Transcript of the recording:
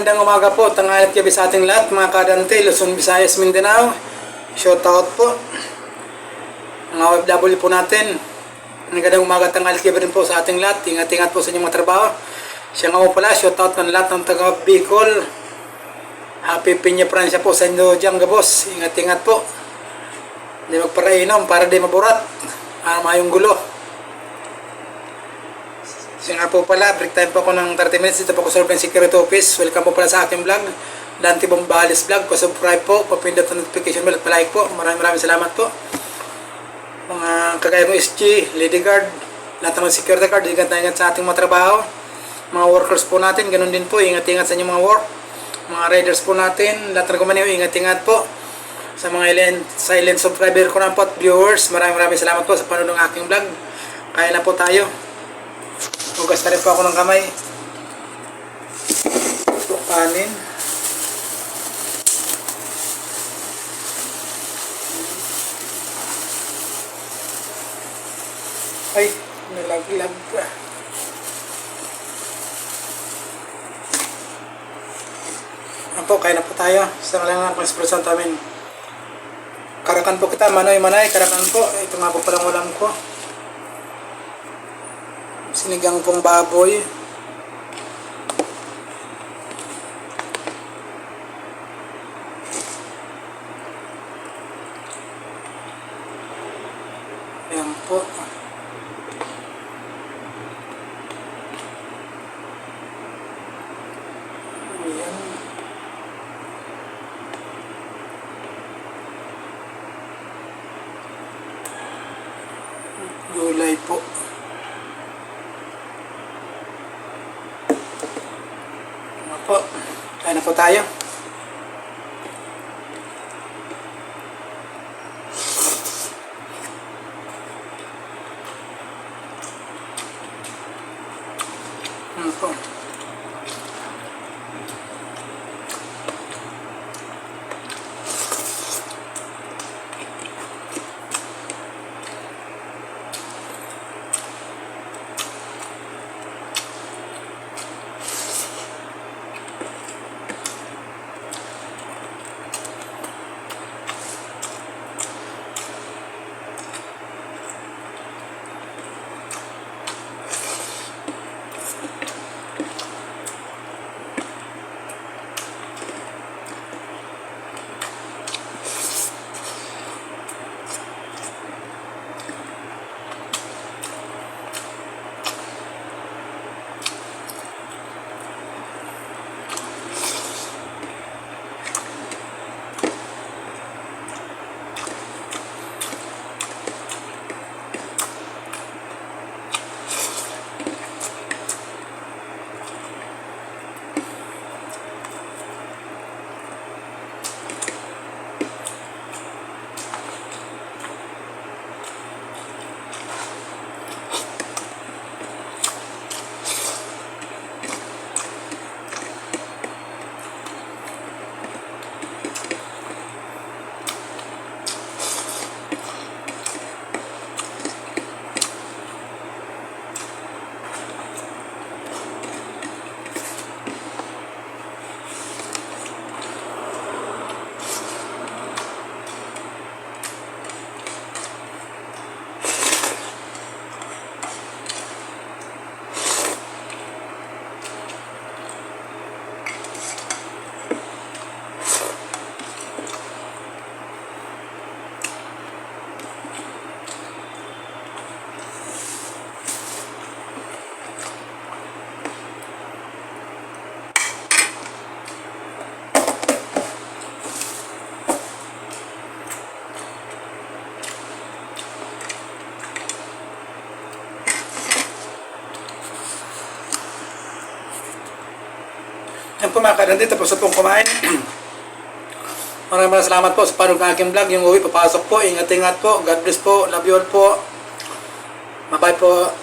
magandang umaga po, tanghali at gabi sa ating lahat, mga kadante, Luzon, Visayas, Mindanao. Shout out po, mga OFW po natin. Magandang umaga, tanghali at gabi rin po sa ating lahat. Ingat-ingat po sa inyong mga trabaho. Siya nga po pala, shout out ng lahat ng taga Bicol. Happy Piña Francia po sa inyo dyan, gabos. Ingat-ingat po. Hindi magparainom para di maburat. Mayong gulo. Siya nga po pala, break time po ako ng 30 minutes. Dito po ako sa Urban Security Office. Welcome po pala sa aking vlog, Dante Bombales Vlog. Pa-subscribe po, papindot ang notification bell at palike po. Maraming salamat po. Mga kagaya ng SG, Lady Guard, lahat ng security guard, ingat sa ating mga trabaho. Mga workers po natin, ganun din po, ingat-ingat sa inyong mga work. Mga riders po natin, lahat ng gumaniw, ingat-ingat po. Sa mga silent subscriber ko na po at viewers, maraming salamat po sa panonood ng aking vlog. Kaya na po tayo. Hugas na rin po ako ng kamay. Ito kanin. Ay, nalaglag pa. Ano po, kaya na po tayo. Sa lang ang espresso namin. Karakan po kita, manay, karakan po. Ito nga po palang ulam ko. Sinigang pong baboy. Ayan po. Ayan. Gulay po. Po, kaya na po tayo. Po. Yan po mga kadante, tapos na pong kumain. Maraming salamat po sa panonood ng aking vlog. Yung uwi, papasok po. Ingat-ingat po. God bless po. Love you all po. Bye-bye po.